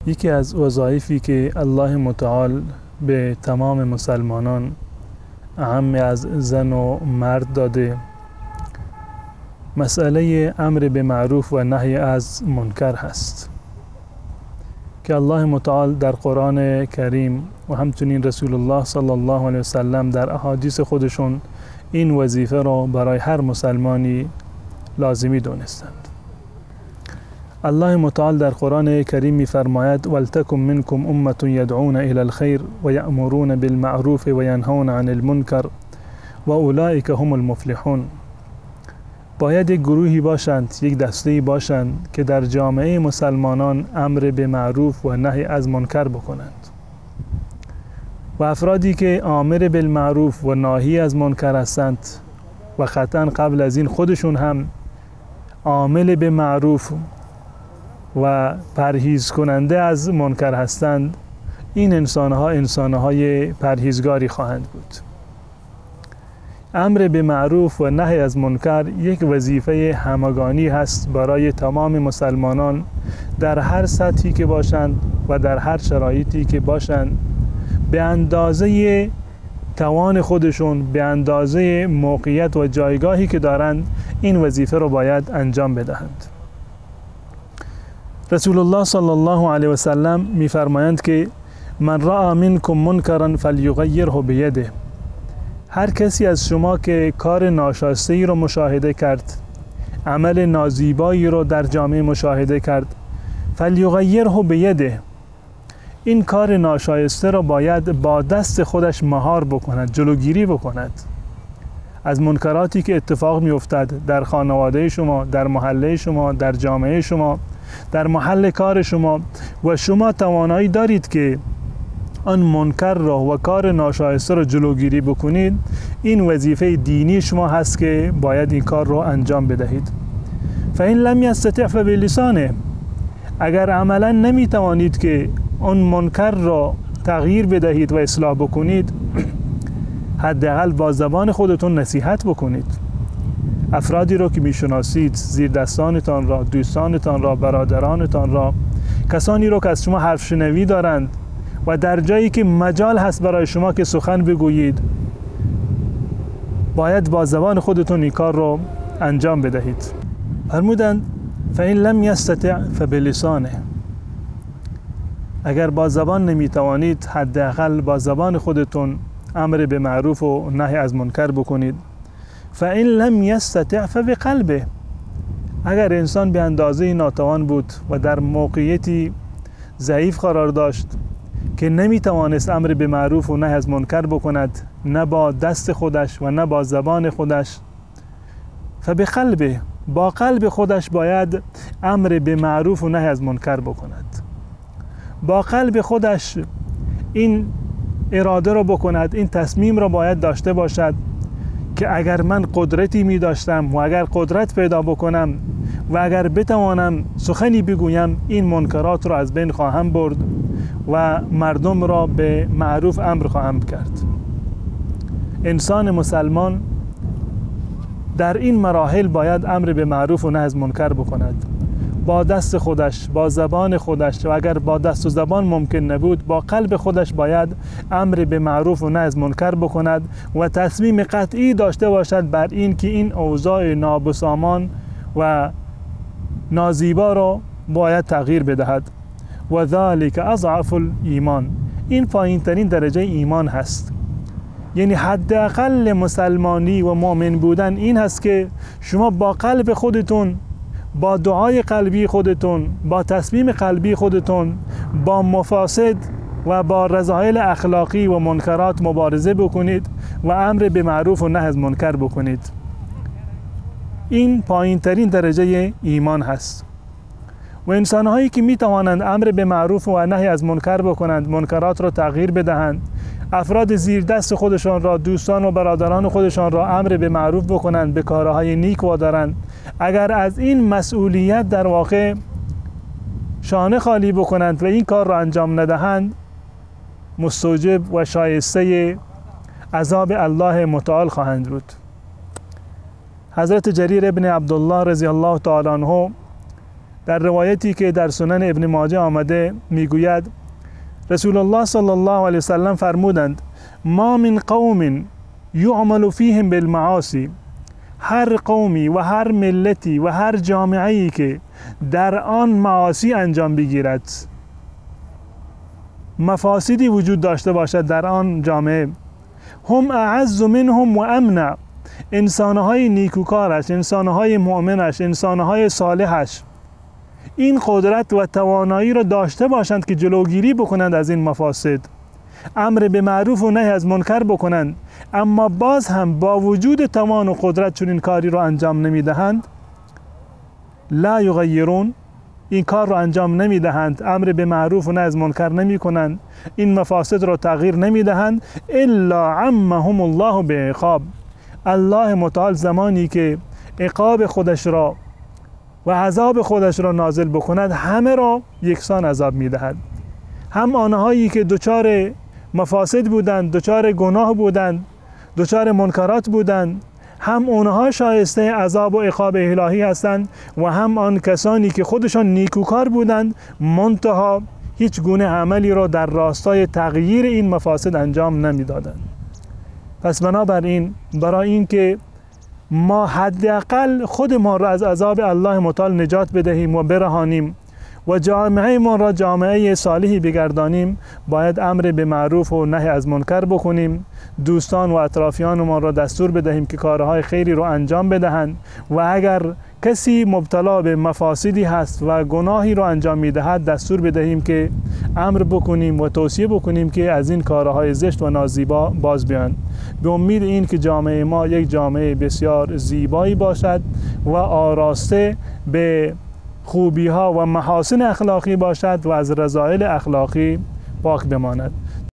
یکی از وظایفی که الله متعال به تمام مسلمانان اهم از زن و مرد داده مسئله امر به معروف و نهی از منکر هست که الله متعال در قرآن کریم و همچنین رسول الله صلی الله علیه وسلم در احادیث خودشون این وظیفه را برای هر مسلمانی لازمی دونستند. الله متعال در قرآن کریم می‌فرماید ولتکن منکم امة یدعون الی الخیر و یأمرون بالمعروف و ینهون عن المنکر و اولئک هم المفلحون. باید یک گروهی باشند، یک دسته‌ای باشند که در جامعه مسلمانان امر به معروف و نهی از منکر بکنند و افرادی که آمر بالمعروف و ناهی از منکر هستند و قطعا قبل از این خودشون هم عامل به معروف و پرهیز کننده از منکر هستند، این انسانهای پرهیزگاری خواهند بود. امر به معروف و نهی از منکر یک وظیفه همگانی هست برای تمام مسلمانان در هر سطحی که باشند و در هر شرایطی که باشند، به اندازه توان خودشون، به اندازه موقعیت و جایگاهی که دارند این وظیفه رو باید انجام بدهند. رسول الله صلی الله علیه و سلم می‌فرمایند که من رأى منکم منکرا فلیغیره بیده. هر کسی از شما که کار ناشایسته‌ای رو مشاهده کرد، عمل نازیبایی رو در جامعه مشاهده کرد، فلیغیره بیده، این کار ناشایسته رو باید با دست خودش مهار بکند، جلوگیری بکند از منکراتی که اتفاق می‌افتد در خانواده شما، در محله شما، در جامعه شما، در محل کار شما و شما توانایی دارید که آن منکر را و کار ناشایسته را جلوگیری بکنید. این وظیفه دینی شما هست که باید این کار را انجام بدهید. فإن لم یستطع فبلسانه، اگر عملا نمیتوانید که آن منکر را تغییر بدهید و اصلاح بکنید، حداقل با زبان خودتون نصیحت بکنید. افرادی رو که میشناسید، زیر دستانتان را، دوستانتان را، برادرانتان را، کسانی رو که از شما حرف شنوی دارند و در جایی که مجال هست برای شما که سخن بگویید، باید با زبان خودتون این کار رو انجام بدهید. فرمودند فإن لم یستطع فبلسانه، اگر با زبان نمیتوانید، حداقل با زبان خودتون امر به معروف و نهی از منکر بکنید. فإن لم یستطع فبقلبه، اگر انسان به اندازه ناتوان بود و در موقعیتی ضعیف قرار داشت که نمیتوانست امر به معروف و نهی از منکر بکند، نه با دست خودش و نه با زبان خودش، فبقلبه، با قلب خودش باید امر به معروف و نهی از منکر بکند. با قلب خودش این اراده را بکند، این تصمیم را باید داشته باشد که اگر من قدرتی می داشتم و اگر قدرت پیدا بکنم و اگر بتوانم سخنی بگویم، این منکرات را از بین خواهم برد و مردم را به معروف امر خواهم کرد. انسان مسلمان در این مراحل باید امر به معروف و نهی از منکر بکند، با دست خودش، با زبان خودش، و اگر با دست و زبان ممکن نبود، با قلب خودش باید امر به معروف و نهی از منکر بکند و تصمیم قطعی داشته باشد بر این که این اوضاع نابسامان و نازیبا را باید تغییر بدهد. و ذالک اضعف الایمان، این پایین ترین درجه ایمان هست. یعنی حداقل مسلمانی و مؤمن بودن این هست که شما با قلب خودتون، با دعای قلبی خودتون، با تصمیم قلبی خودتون، با مفاسد و با رذایل اخلاقی و منکرات مبارزه بکنید و امر به معروف و نهی از منکر بکنید. این پایین ترین درجه ایمان هست. و انسانهایی که می توانند امر به معروف و نهی از منکر بکنند، منکرات را تغییر بدهند، افراد زیر دست خودشان را، دوستان و برادران خودشان را امر به معروف بکنند، به کارهای نیک وادارند، اگر از این مسئولیت در واقع شانه خالی بکنند و این کار را انجام ندهند، مستوجب و شایسته عذاب الله متعال خواهند بود. حضرت جریر ابن عبدالله رضی الله تعالی عنه در روایتی که در سنن ابن ماجه آمده میگوید رسول الله صلی الله علیه وسلم فرمودند ما من قوم یعمل فیهم بالمعاصی، هر قومی و هر ملتی و هر جامعه‌ای که در آن معاصی انجام بگیرد، مفاسدی وجود داشته باشد در آن جامعه، هم اعز منهم و امن، انسانهای نیکوکارش، انسانهای مؤمنش، انسانهای صالحش این قدرت و توانایی را داشته باشند که جلوگیری بکنند از این مفاسد، امر به معروف و نهی از منکر بکنند، اما باز هم با وجود توان و قدرت چون این کاری را انجام نمی دهند، لا یغیرون، این کار را انجام نمی دهند، امر به معروف و نهی از منکر نمی کنند، این مفاسد را تغییر نمی دهند، الا عمهم الله بعقاب، الله متعال زمانی که عقاب خودش را و عذاب خودش را نازل بکند همه را یکسان عذاب می دهد. هم آنهایی که دچار مفاسد بودند، دچار گناه بودند، دچار منکرات بودند، هم اونها شایسته عذاب و عقاب الهی هستند و هم آن کسانی که خودشان نیکوکار بودند منتها هیچ گونه عملی را در راستای تغییر این مفاسد انجام نمیدادند. پس بنابراین برای اینکه ما حداقل خودمان را از عذاب الله متعال نجات بدهیم و برهانیم و جامعه ما را جامعه صالحی بگردانیم، باید امر به معروف و نهی از منکر بکنیم، دوستان و اطرافیان ما را دستور بدهیم که کارهای خیری را انجام بدهند و اگر کسی مبتلا به مفاسدی هست و گناهی را انجام میدهد دستور بدهیم که امر بکنیم و توصیه بکنیم که از این کارهای زشت و نازیبا باز بیان، به امید این که جامعه ما یک جامعه بسیار زیبایی باشد و آراسته به خوبی ها و محاسن اخلاقی باشد و از رذایل اخلاقی پاک بماند.